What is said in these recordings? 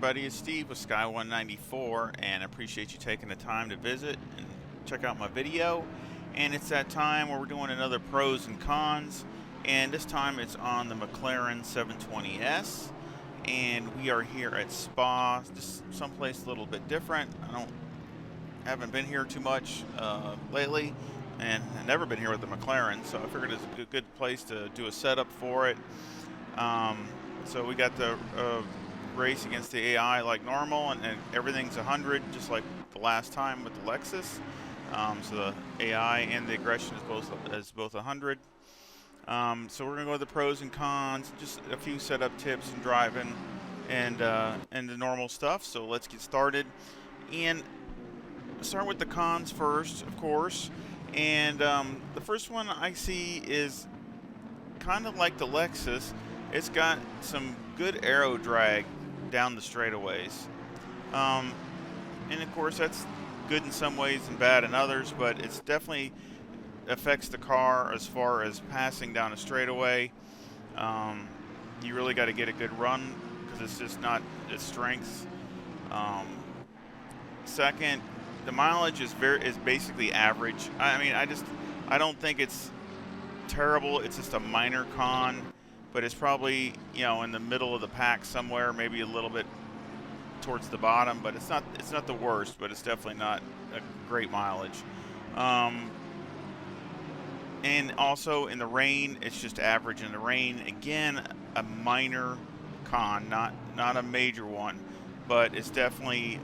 everybody, it's Steve with Sky 194, and I appreciate you taking the time to visit and check out my video. And it's that time where we're doing another pros and cons, and this time it's on the McLaren 720s, and we are here at Spa, just someplace a little bit different. Haven't been here too much lately, and I've never been here with the McLaren, so I figured it's a good place to do a setup for it. So we got the race against the AI like normal, and everything's 100, just like the last time with the Lexus. So the AI and the aggression is both 100. So we're gonna go to the pros and cons, just a few setup tips and driving, and the normal stuff. So let's get started, and start with the cons first, of course. And the first one I see is kind of like the Lexus. It's got some good aero drag down the straightaways. And of course that's good in some ways and bad in others, but it's definitely affects the car as far as passing down a straightaway. You really got to get a good run because it's just not its strength. Second, the mileage is basically average. I don't think it's terrible. It's just a minor con, but it's probably, in the middle of the pack somewhere, maybe a little bit towards the bottom, but it's not the worst, but it's definitely not a great mileage. And also in the rain, it's just average in the rain. Again, a minor con, not a major one, but it's definitely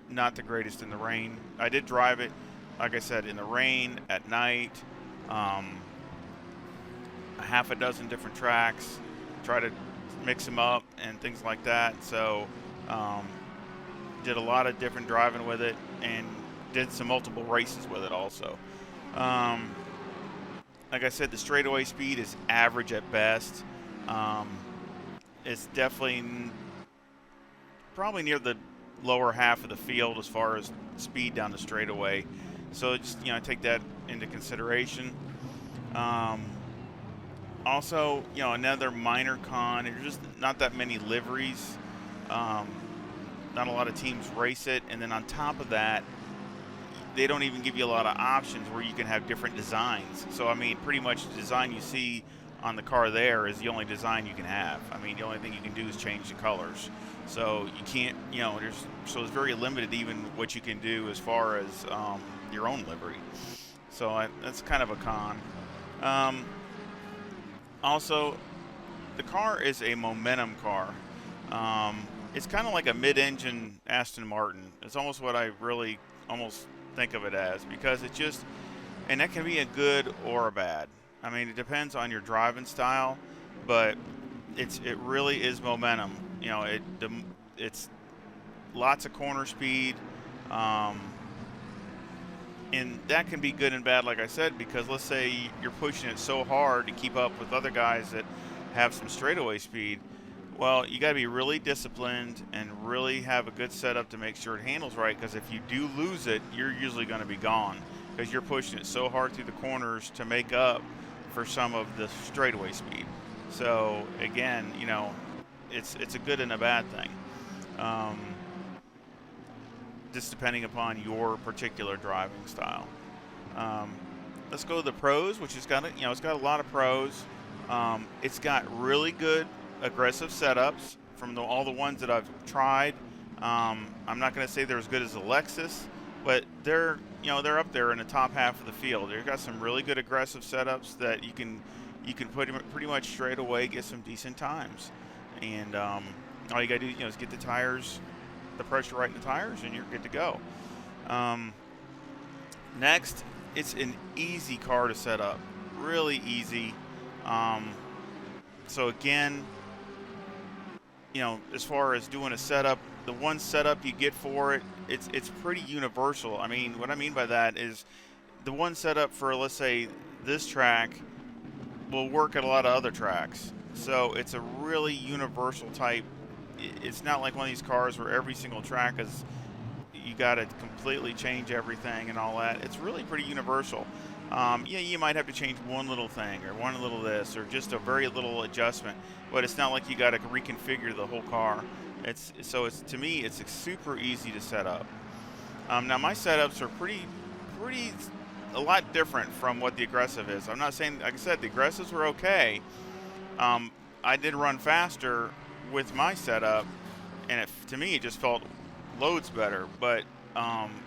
not the greatest in the rain. I did drive it, like I said, in the rain at night. A half a dozen different tracks, try to mix them up and things like that. So did a lot of different driving with it, and did some multiple races with it also. Like I said, the straightaway speed is average at best. It's definitely probably near the lower half of the field as far as speed down the straightaway. So just take that into consideration. Also, another minor con, there's just not that many liveries. Not a lot of teams race it, and then on top of that, they don't even give you a lot of options where you can have different designs. So pretty much the design you see on the car there is the only design you can have. The only thing you can do is change the colors. So you can't, so it's very limited even what you can do as far as your own livery. So that's kind of a con. Also, the car is a momentum car. It's kind of like a mid-engine Aston Martin. It's almost what I really almost think of it as, because it just, and that can be a good or a bad. It depends on your driving style, but it really is momentum. It's lots of corner speed, and that can be good and bad, like I said, because let's say you're pushing it so hard to keep up with other guys that have some straightaway speed. Well, you got to be really disciplined and really have a good setup to make sure it handles right, because if you do lose it, you're usually going to be gone because you're pushing it so hard through the corners to make up for some of the straightaway speed. So again, it's a good and a bad thing. Just depending upon your particular driving style. Let's go to the pros, which has got it's got a lot of pros. It's got really good aggressive setups from all the ones that I've tried. I'm not going to say they're as good as the Lexus, but they're up there in the top half of the field. They've got some really good aggressive setups that you can pretty much straight away get some decent times. And all you got to do is get the tires, the pressure right in the tires, and you're good to go. Next, it's an easy car to set up, really easy. So again, as far as doing a setup, the one setup you get for it, it's pretty universal. What I mean by that is the one setup for, let's say, this track will work at a lot of other tracks. So it's a really universal type. It's not like one of these cars where every single track is, you got to completely change everything and all that. It's really pretty universal. Yeah, you might have to change one little thing or one little this or just a very little adjustment, but it's not like you got to reconfigure the whole car. It's to me, it's super easy to set up. Now my setups are pretty a lot different from what the aggressive is. I'm not saying, like I said, the aggressives were okay. Um, I did run faster with my setup, and to me it just felt loads better. But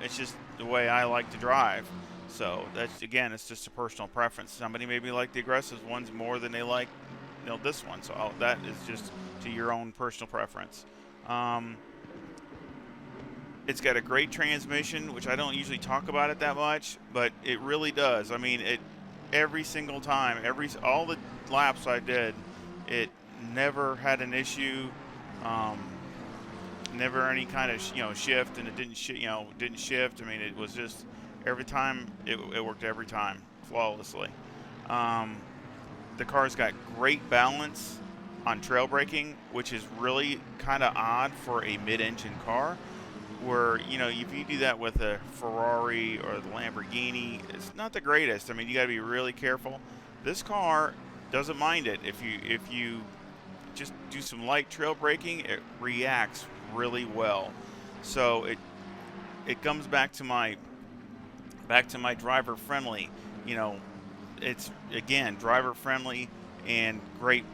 it's just the way I like to drive. So that's, again, it's just a personal preference. Somebody maybe like the aggressive ones more than they like, this one. So that is just to your own personal preference. It's got a great transmission, which I don't usually talk about it that much, but it really does. I mean, every single time, all the laps I did, it never had an issue. Never any kind of shift, and it didn't didn't shift. I mean, it was just every time it worked every time flawlessly. The car's got great balance on trail braking, which is really kind of odd for a mid-engine car. Where if you do that with a Ferrari or the Lamborghini, it's not the greatest. I mean, you got to be really careful. This car doesn't mind it. If you just do some light trail braking, it reacts really well. So it comes back to my driver friendly. It's, again, driver friendly and great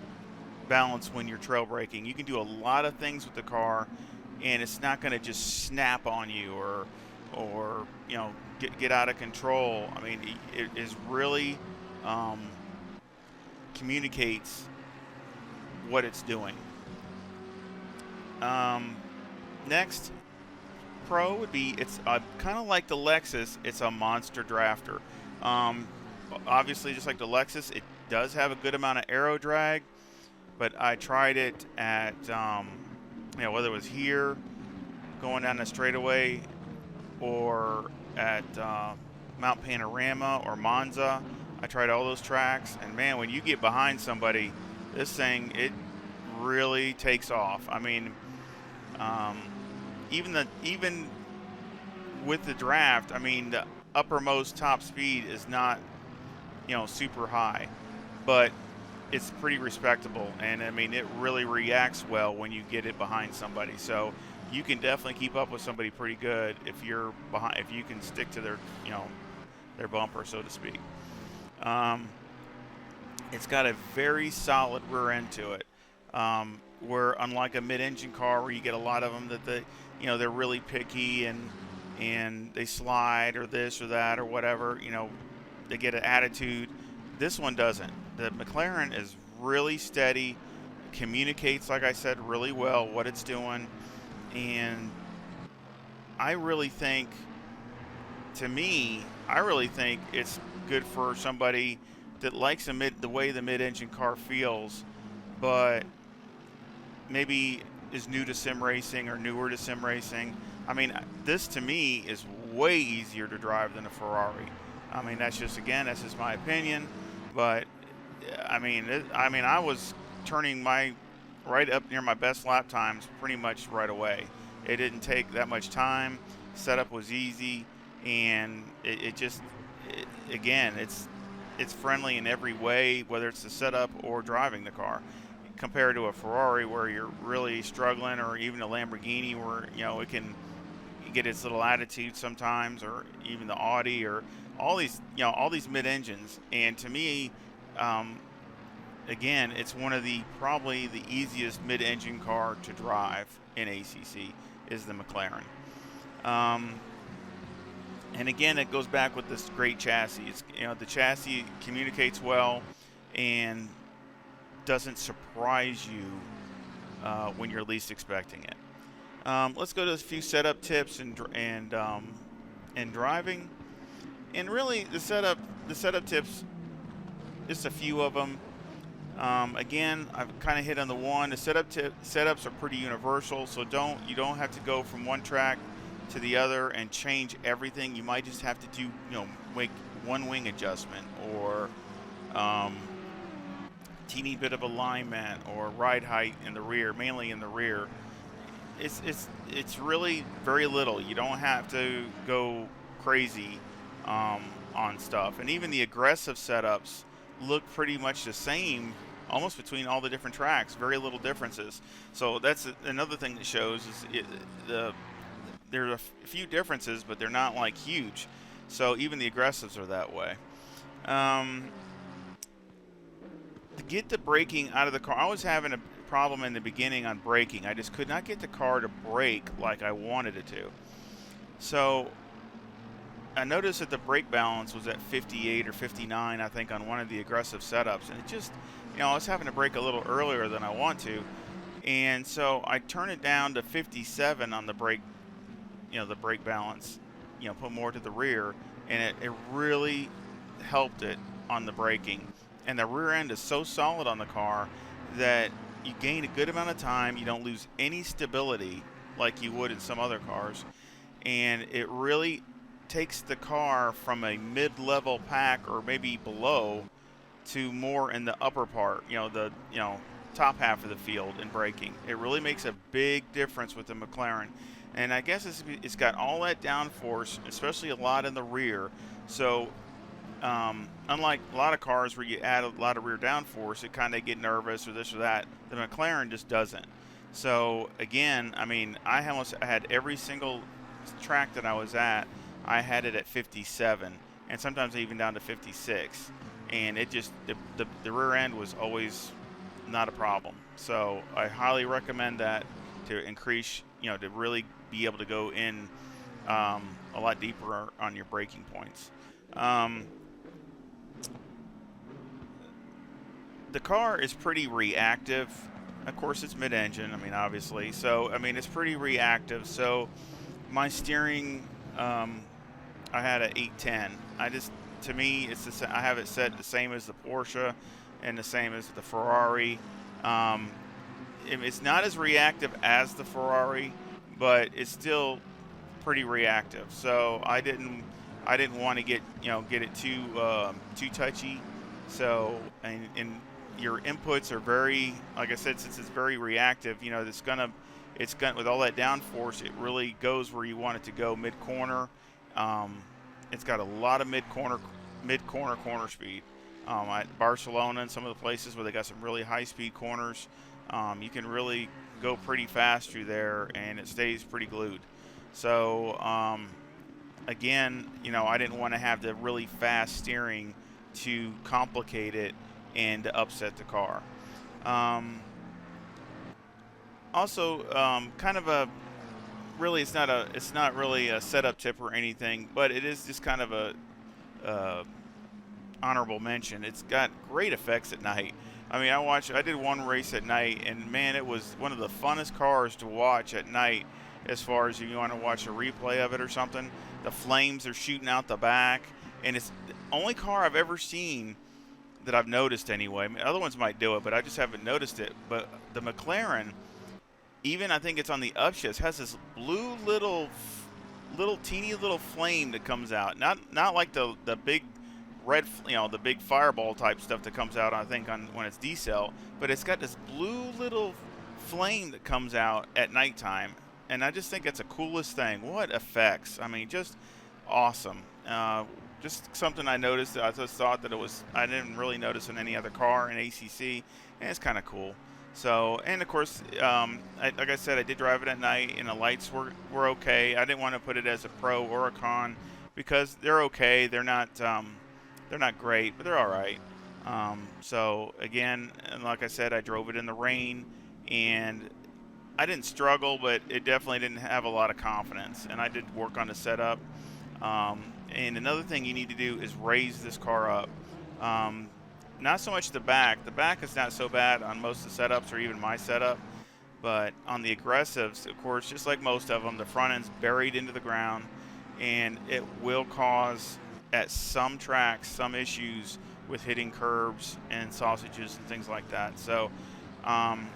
balance when you're trail braking. You can do a lot of things with the car, and it's not going to just snap on you or get out of control. I mean, it is really communicates what it's doing. Next pro would be, it's kind of like the Lexus. It's a monster drafter. Obviously, just like the Lexus, it does have a good amount of aero drag, but I tried it at whether it was here going down the straightaway or at Mount Panorama or Monza. I tried all those tracks, and man, when you get behind somebody, this thing, it really takes off. I mean, even with the draft, I mean, the uppermost top speed is not super high, but it's pretty respectable, and I mean, it really reacts well when you get it behind somebody. So you can definitely keep up with somebody pretty good if you're behind, if you can stick to their bumper, so to speak. It's got a very solid rear end to it, where unlike a mid-engine car where you get a lot of them that they're really picky and they slide or this or that or whatever, they get an attitude. This one doesn't. The McLaren is really steady, communicates, like I said, really well what it's doing, and I really think it's good for somebody that likes the way the mid-engine car feels, but maybe is new to sim racing or newer to sim racing. I mean, this to me is way easier to drive than a Ferrari. I mean, that's just my opinion, but I mean, I was turning right up near my best lap times pretty much right away. It didn't take that much time. Setup was easy, and again, it's friendly in every way, whether it's the setup or driving the car, compared to a Ferrari where you're really struggling, or even a Lamborghini where it can get its little attitude sometimes, or even the Audi, or all these mid-engines. And to me, again, it's one of probably the easiest mid-engine car to drive in ACC is the McLaren. And again, it goes back with this great chassis. The chassis communicates well and doesn't surprise you when you're least expecting it. Let's go to a few setup tips and driving. And really, the setup tips, just a few of them. Again, I've kind of hit on the one. The setups are pretty universal, so you don't have to go from one track to the other and change everything. You might just have to do make one wing adjustment, or teeny bit of alignment, or ride height in the rear, mainly in the rear. It's really very little. You don't have to go crazy on stuff, and even the aggressive setups look pretty much the same almost between all the different tracks, very little differences. So that's another thing that shows is there's a few differences, but they're not like huge. So even the aggressives are that way. To get the braking out of the car, I was having a problem in the beginning on braking. I just could not get the car to brake like I wanted it to. So I noticed that the brake balance was at 58 or 59, I think, on one of the aggressive setups. And it just, I was having to brake a little earlier than I want to. And so I turned it down to 57 on the brake, the brake balance, put more to the rear. And it really helped it on the braking. And the rear end is so solid on the car that you gain a good amount of time. You don't lose any stability like you would in some other cars. And it really takes the car from a mid-level pack or maybe below to more in the upper part, the top half of the field in braking. It really makes a big difference with the McLaren. And I guess it's got all that downforce, especially a lot in the rear. So unlike a lot of cars where you add a lot of rear downforce, it kind of get nervous or this or that. The McLaren just doesn't. So again, I mean, I had every single track that I was at, I had it at 57, and sometimes even down to 56. And it just the rear end was always not a problem. So I highly recommend that to increase, to really be able to go in a lot deeper on your braking points. The car is pretty reactive. Of course, it's mid-engine, obviously. So, it's pretty reactive. So, my steering, I had an 810. To me, I have it set the same as the Porsche and the same as the Ferrari. It's not as reactive as the Ferrari, but it's still pretty reactive. So, I didn't want to get it too touchy. So, and your inputs are very, like I said, since it's very reactive, it's gonna with all that downforce, it really goes where you want it to go mid-corner. It's got a lot of mid-corner speed. At Barcelona and some of the places where they got some really high-speed corners, you can really go pretty fast through there, and it stays pretty glued. So again, I didn't want to have the really fast steering to complicate it and to upset the car. Also, kind of a really, it's not really a setup tip or anything, but it is just kind of a honorable mention. It's got great effects at night. I did one race at night, and man, it was one of the funnest cars to watch at night. As far as if you want to watch a replay of it or something, the flames are shooting out the back, and it's the only car I've ever seen that I've noticed anyway. Other ones might do it, but I just haven't noticed it. But the McLaren, even I think it's on the upshifts, has this blue little teeny little flame that comes out. Not like the big red, the big fireball type stuff that comes out, I think, when it's decel, but it's got this blue little flame that comes out at nighttime. And I just think it's the coolest thing. What effects. Just awesome. Just something I noticed. I just thought that I didn't really notice in any other car in ACC, and it's kind of cool. So, and of course, like I said, I did drive it at night, and the lights were okay. I didn't want to put it as a pro or a con because they're okay. They're not great, but they're all right. So again, and like I said, I drove it in the rain, and I didn't struggle, but it definitely didn't have a lot of confidence. And I did work on the setup. And another thing you need to do is raise this car up. Not so much the back. The back is not so bad on most of the setups or even my setup. But on the aggressives, of course, just like most of them, the front end's buried into the ground. And it will cause, at some tracks, some issues with hitting curbs and sausages and things like that. So on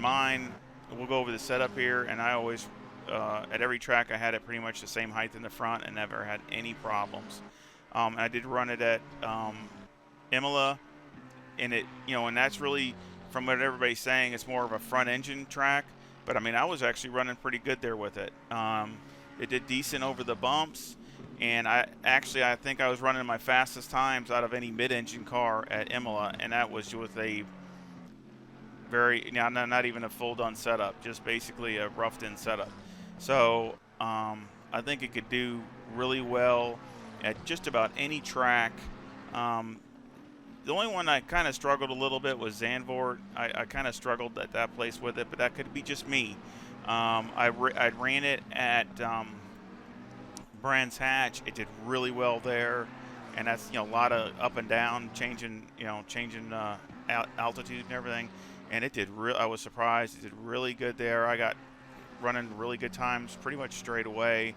mine, we'll go over the setup here, and I always, at every track, I had it pretty much the same height in the front and never had any problems. I did run it at Imola, and and that's really, from what everybody's saying, it's more of a front engine track, but I was actually running pretty good there with it. It did decent over the bumps, And I think I was running my fastest times out of any mid-engine car at Imola, and that was with a very not even a full done setup, just basically a roughed in setup. So I think it could do really well at just about any track. Um, the only one I kind of struggled a little bit was Zandvoort. I kind of struggled at that place with it, but that could be just me. I ran it at Brands Hatch. It did really well there, and that's a lot of up and down, changing altitude and everything. And it did. I was surprised. It did really good there. I got running really good times pretty much straight away.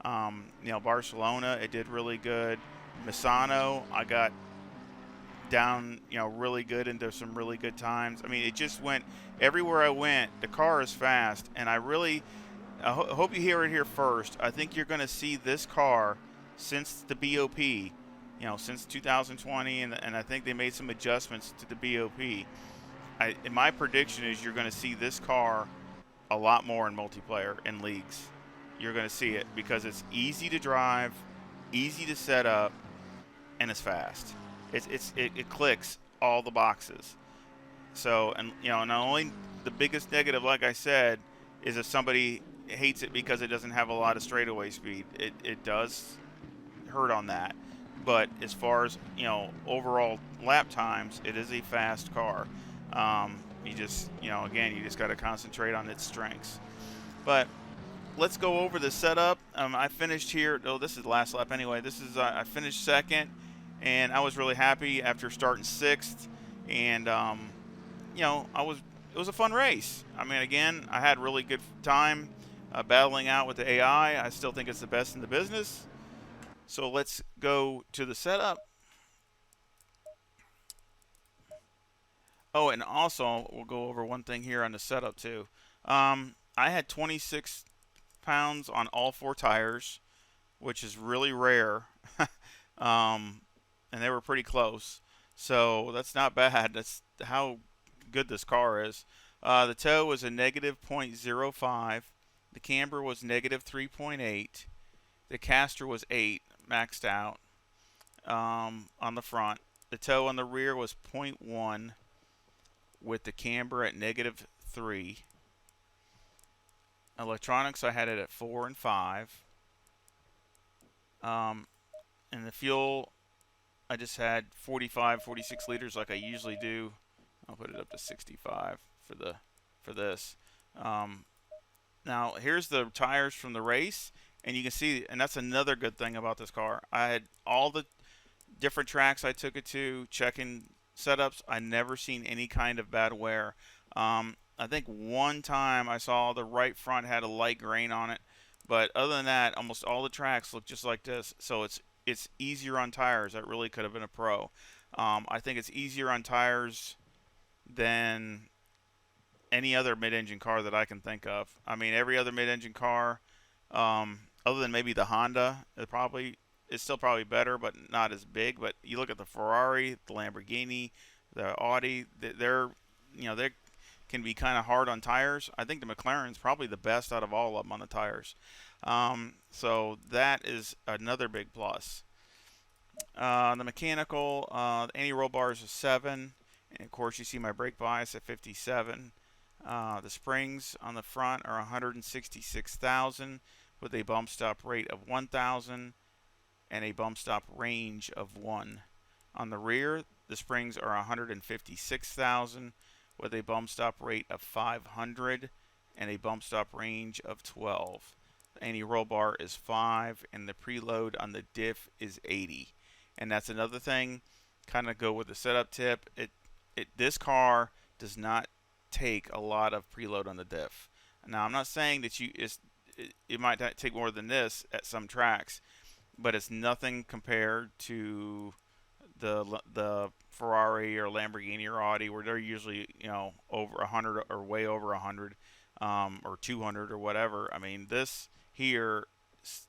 Barcelona, it did really good. Misano, I got down, really good into some really good times. I mean, it just went everywhere I went. The car is fast, and I hope you hear it here first. I think you're going to see this car since the BOP, since 2020, and I think they made some adjustments to the BOP. And my prediction is you're going to see this car a lot more in multiplayer and leagues. You're going to see it because it's easy to drive, easy to set up, and it's fast. It clicks all the boxes. So, and not only the biggest negative, like I said, is if somebody hates it because it doesn't have a lot of straightaway speed. It does hurt on that. But as far as overall lap times, it is a fast car. You just again, you just got to concentrate on its strengths. But let's go over the setup. I finished here. Oh, this is the last lap anyway. I finished second, and I was really happy after starting sixth. And it was a fun race. I mean, again, I had really good time battling out with the AI. I still think it's the best in the business. So let's go to the setup. Oh, and also we'll go over one thing here on the setup too. I had 26 pounds on all four tires, which is really rare. And they were pretty close. So that's not bad. That's how good this car is. The toe was a negative 0.05. The camber was negative 3.8. The caster was 8, maxed out on the front. The toe on the rear was 0.1 with the camber at negative 3. Electronics, I had it at 4 and 5. And the fuel, I just had 46 liters like I usually do. I'll put it up to 65 for this. Now, here's the tires from the race, and you can see, and that's another good thing about this car. I had all the different tracks I took it to, checking setups. I never seen any kind of bad wear. I think one time I saw the right front had a light grain on it, but other than that, almost all the tracks look just like this. So it's easier on tires. That really could have been a pro. I think it's easier on tires than any other mid-engine car that I can think of. I mean, every other mid-engine car, other than maybe the Honda, it's still probably better, but not as big. But you look at the Ferrari, the Lamborghini, the Audi, they can be kind of hard on tires. I think the McLaren's probably the best out of all of them on the tires. So that is another big plus. The mechanical, the anti-roll bars is 7. And of course, you see my brake bias at 57. The springs on the front are 166,000 with a bump stop rate of 1,000 and a bump stop range of 1. On the rear, the springs are 156,000 with a bump stop rate of 500 and a bump stop range of 12. The anti-roll bar is 5 and the preload on the diff is 80. And that's another thing, kind of go with the setup tip. This car does not take a lot of preload on the diff. Now, I'm not saying that it might take more than this at some tracks, but it's nothing compared to the Ferrari or Lamborghini or Audi, where they're usually over 100 or way over 100 or 200 or whatever. I mean, this here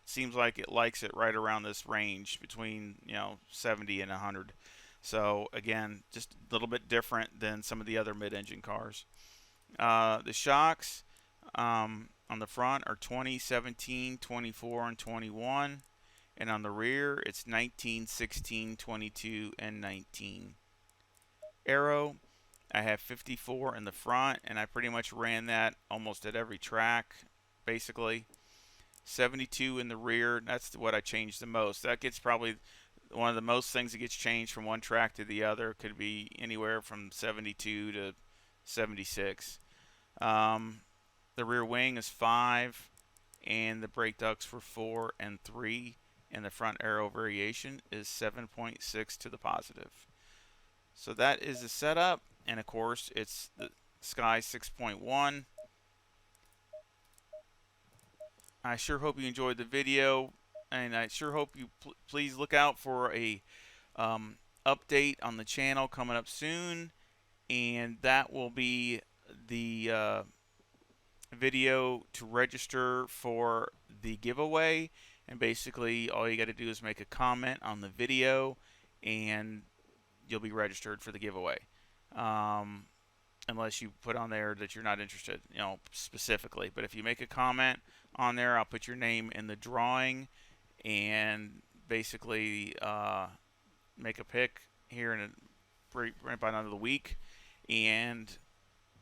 seems like it likes it right around this range between 70 and 100. So again, just a little bit different than some of the other mid-engine cars. The shocks on the front are 20, 17, 24, and 21. and on the rear it's 19, 16, 22, and 19. Aero, I have 54 in the front, and I pretty much ran that almost at every track, basically. 72 in the rear, that's what I changed the most. That gets probably one of the most things that gets changed from one track to the other. Could be anywhere from 72 to 76. The rear wing is 5, and the brake ducts were 4 and 3, and the front aero variation is 7.6 to the positive. So that is the setup, and of course it's the Sky 6.1. I sure hope you enjoyed the video, and I sure hope you please look out for a update on the channel coming up soon, and that will be the video to register for the giveaway. And basically all you got to do is make a comment on the video and you'll be registered for the giveaway, unless you put on there that you're not interested, you know, specifically. But if you make a comment on there, I'll put your name in the drawing, and basically make a pick here in right by the end of the week, and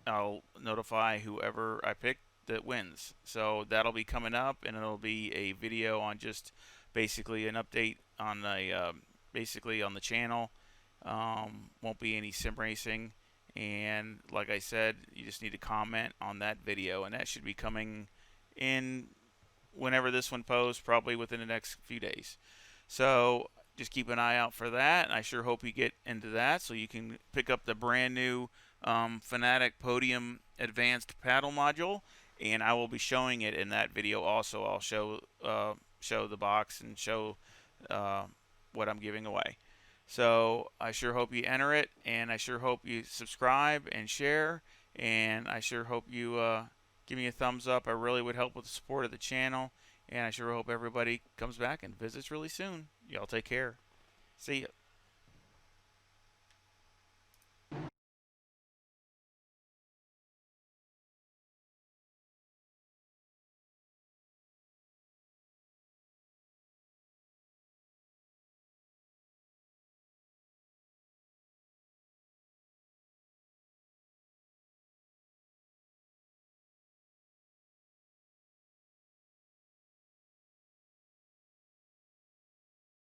I'll notify whoever I pick that wins. So that'll be coming up, and it'll be a video on just basically an update on the basically on the channel. Won't be any sim racing, and like I said, you just need to comment on that video, and that should be coming in whenever this one posts, probably within the next few days. So just keep an eye out for that, and I sure hope you get into that so you can pick up the brand new Fanatic Podium Advanced Paddle Module, and I will be showing it in that video also. I'll show the box and show what I'm giving away. So I sure hope you enter it, and I sure hope you subscribe and share, and I sure hope you give me a thumbs up. I really would help with the support of the channel, and I sure hope everybody comes back and visits really soon. Y'all take care. See ya.